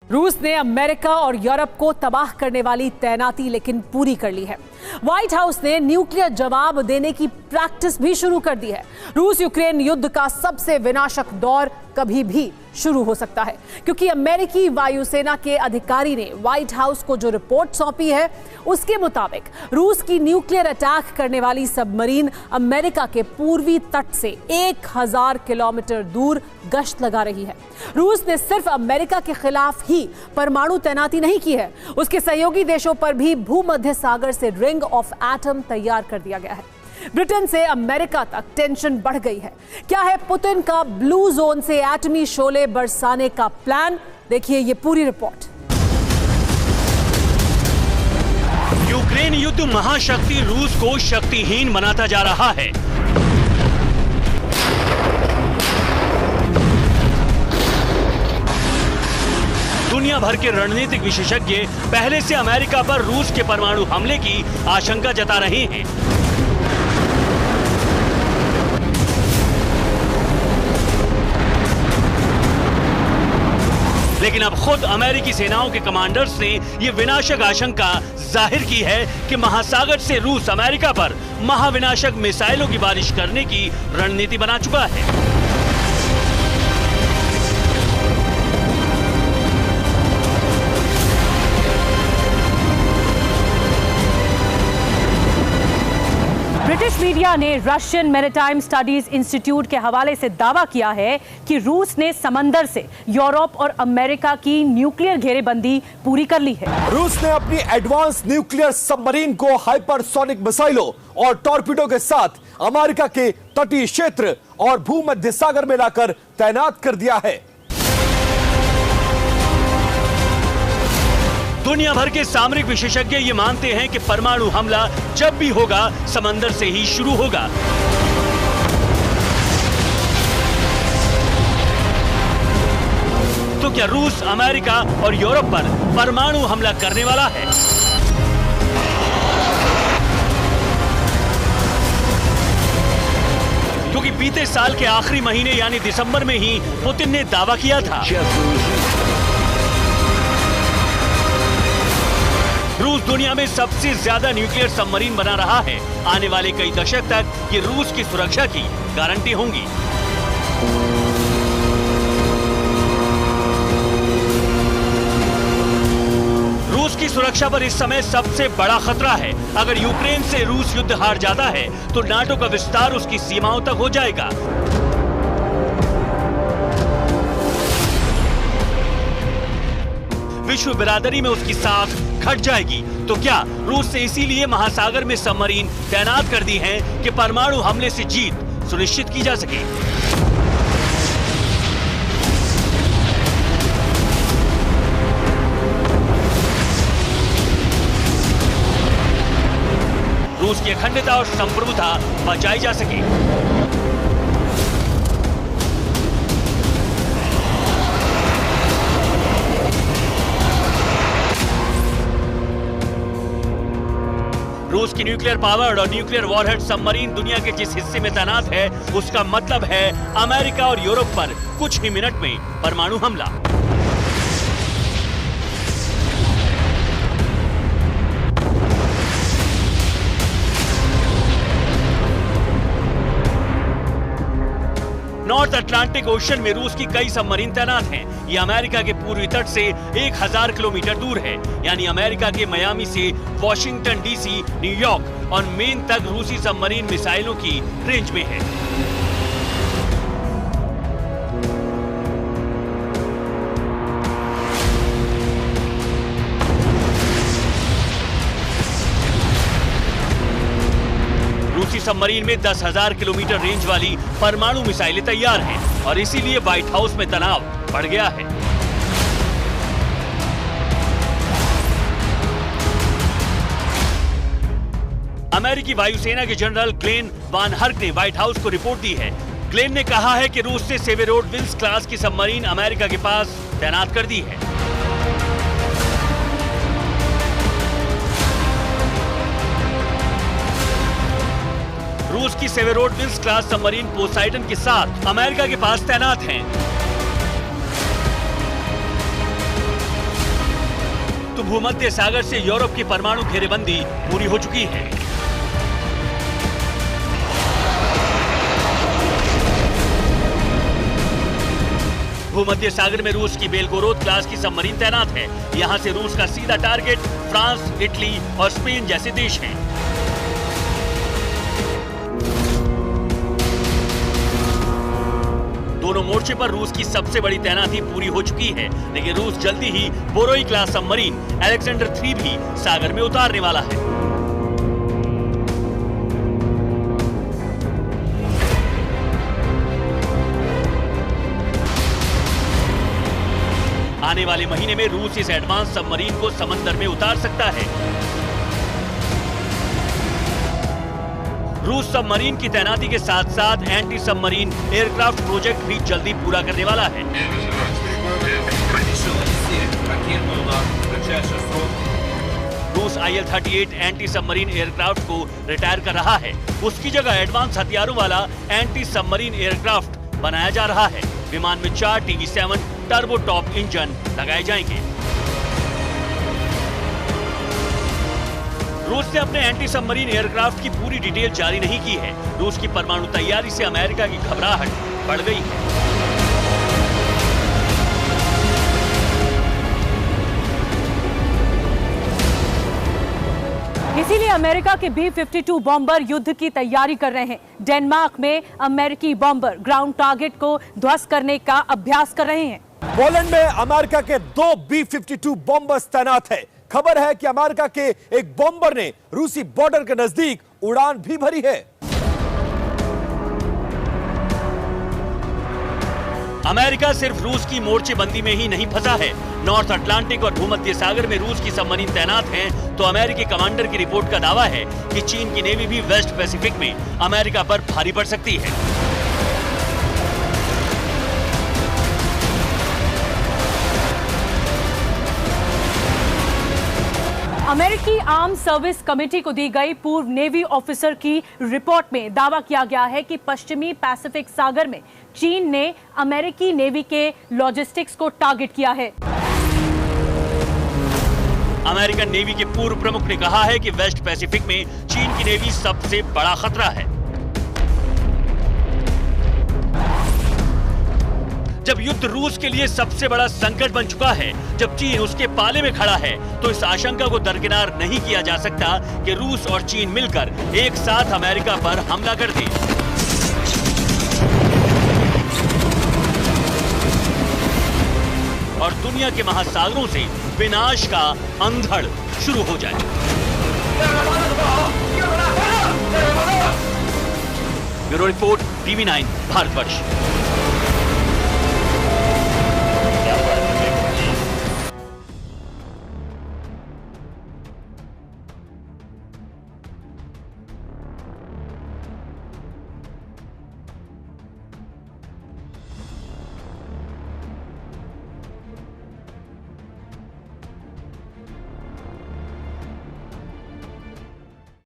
रूस ने अमेरिका और यूरोप को तबाह करने वाली तैनाती लेकिन पूरी कर ली है। व्हाइट हाउस ने न्यूक्लियर जवाब देने की प्रैक्टिस भी शुरू कर दी है। रूस यूक्रेन युद्ध का सबसे विनाशक दौर कभी भी शुरू हो सकता है, क्योंकि अमेरिकी वायुसेना के अधिकारी ने व्हाइट हाउस को जो रिपोर्ट सौंपी है उसके मुताबिक रूस की न्यूक्लियर अटैक करने वाली सबमरीन अमेरिका के पूर्वी तट से 1000 किलोमीटर दूर गश्त लगा रही है। रूस ने सिर्फ अमेरिका के खिलाफ ही परमाणु तैनाती नहीं की है, उसके सहयोगी देशों पर भी भूमध्य सागर से रिंग ऑफ एटम तैयार कर दिया गया है। ब्रिटेन से अमेरिका तक टेंशन बढ़ गई है। क्या है पुतिन का ब्लू जोन से एटमी शोले बरसाने का प्लान? देखिए ये पूरी रिपोर्ट। यूक्रेन युद्ध महाशक्ति रूस को शक्तिहीन बनाता जा रहा है। दुनिया भर के रणनीतिक विशेषज्ञ पहले से अमेरिका पर रूस के परमाणु हमले की आशंका जता रहे हैं। लेकिन अब खुद अमेरिकी सेनाओं के कमांडर्स ने यह विनाशक आशंका जाहिर की है कि महासागर से रूस अमेरिका पर महाविनाशक मिसाइलों की बारिश करने की रणनीति बना चुका है। ब्रिटिश मीडिया ने रशियन मैरीटाइम स्टडीज इंस्टीट्यूट के हवाले से दावा किया है कि रूस ने समंदर से यूरोप और अमेरिका की न्यूक्लियर घेरेबंदी पूरी कर ली है। रूस ने अपनी एडवांस न्यूक्लियर सबमरीन को हाइपरसोनिक मिसाइलों और टॉर्पीडो के साथ अमेरिका के तटीय क्षेत्र और भूमध्य सागर में लाकर तैनात कर दिया है। दुनिया भर के सामरिक विशेषज्ञ ये मानते हैं कि परमाणु हमला जब भी होगा समंदर से ही शुरू होगा। तो क्या रूस अमेरिका और यूरोप पर परमाणु हमला करने वाला है? क्योंकि बीते साल के आखिरी महीने यानी दिसंबर में ही पुतिन ने दावा किया था रूस दुनिया में सबसे ज्यादा न्यूक्लियर सबमरीन बना रहा है। आने वाले कई दशक तक ये रूस की सुरक्षा की गारंटी होंगी। रूस की सुरक्षा पर इस समय सबसे बड़ा खतरा है। अगर यूक्रेन से रूस युद्ध हार जाता है तो नाटो का विस्तार उसकी सीमाओं तक हो जाएगा। विश्व बिरादरी में उसकी साख घट जाएगी। तो क्या रूस ने इसीलिए महासागर में सबमरीन तैनात कर दी हैं कि परमाणु हमले से जीत सुनिश्चित की जा सके? रूस की अखंडता और संप्रभुता बचाई जा सके। रूस की न्यूक्लियर पावर्ड और न्यूक्लियर वॉरहेड सबमरीन दुनिया के जिस हिस्से में तैनात है उसका मतलब है अमेरिका और यूरोप पर कुछ ही मिनट में परमाणु हमला। नॉर्थ अटलांटिक ओशन में रूस की कई सबमरीन तैनात हैं। ये अमेरिका के पूर्वी तट से 1000 किलोमीटर दूर है, यानी अमेरिका के मियामी से वॉशिंगटन डीसी, न्यूयॉर्क और मेन तक रूसी सबमरीन मिसाइलों की रेंज में है। रूसी सबमरीन में 10,000 किलोमीटर रेंज वाली परमाणु मिसाइलें तैयार हैं और इसीलिए व्हाइट हाउस में तनाव बढ़ गया है। अमेरिकी वायुसेना के जनरल ग्लेन वान हर्क ने व्हाइट हाउस को रिपोर्ट दी है। ग्लेन ने कहा है कि रूस ने सेवेरोडविल्स क्लास की सबमरीन अमेरिका के पास तैनात कर दी है। रूस की सेवेरोडविल्स क्लास सबमरीन पोसाइडन के साथ अमेरिका के पास तैनात हैं। तो भूमध्य सागर से यूरोप की परमाणु घेरेबंदी पूरी हो चुकी है। भूमध्य सागर में रूस की बेलगोरोद क्लास की सबमरीन तैनात है। यहां से रूस का सीधा टारगेट फ्रांस, इटली और स्पेन जैसे देश हैं। दोनों मोर्चे पर रूस की सबसे बड़ी तैनाती पूरी हो चुकी है, लेकिन रूस जल्दी ही बोरोई क्लास सबमरीन अलेक्जेंडर 3 भी सागर में उतारने वाला है। आने वाले महीने में रूस इस एडवांस सबमरीन को समंदर में उतार सकता है। रूस सबमरीन की तैनाती के साथ साथ एंटी सबमरीन एयरक्राफ्ट प्रोजेक्ट भी जल्दी पूरा करने वाला है। रूस IL-38 एंटी सबमरीन एयरक्राफ्ट को रिटायर कर रहा है। उसकी जगह एडवांस हथियारों वाला एंटी सबमरीन एयरक्राफ्ट बनाया जा रहा है। विमान में 4 TB7 टर्बो टॉप इंजन लगाए जाएंगे। रूस ने अपने एंटी सबमरीन एयरक्राफ्ट की पूरी डिटेल जारी नहीं की है। रूस की परमाणु तैयारी से अमेरिका की घबराहट बढ़ गई है। इसीलिए अमेरिका के B-52 बॉम्बर युद्ध की तैयारी कर रहे हैं। डेनमार्क में अमेरिकी बॉम्बर ग्राउंड टारगेट को ध्वस्त करने का अभ्यास कर रहे हैं। पोलैंड में अमेरिका के 2 B-52 बॉम्बर्स तैनात है। खबर है कि अमेरिका के एक बॉम्बर ने रूसी बॉर्डर के नजदीक उड़ान भी भरी है। अमेरिका सिर्फ रूस की मोर्चेबंदी में ही नहीं फंसा है। नॉर्थ अटलांटिक और भूमध्य सागर में रूस की सबमरीन तैनात हैं, तो अमेरिकी कमांडर की रिपोर्ट का दावा है कि चीन की नेवी भी वेस्ट पैसिफिक में अमेरिका पर भारी पड़ सकती है। अमेरिकी आर्म सर्विस कमेटी को दी गई पूर्व नेवी ऑफिसर की रिपोर्ट में दावा किया गया है कि पश्चिमी पैसिफिक सागर में चीन ने अमेरिकी नेवी के लॉजिस्टिक्स को टारगेट किया है। अमेरिकन नेवी के पूर्व प्रमुख ने कहा है कि वेस्ट पैसिफिक में चीन की नेवी सबसे बड़ा खतरा है। जब युद्ध रूस के लिए सबसे बड़ा संकट बन चुका है, जब चीन उसके पाले में खड़ा है, तो इस आशंका को दरकिनार नहीं किया जा सकता कि रूस और चीन मिलकर एक साथ अमेरिका पर हमला कर दें। और दुनिया के महासागरों से विनाश का अंधड़ शुरू हो जाए। Bureau report, TV9 Bharatvarsh.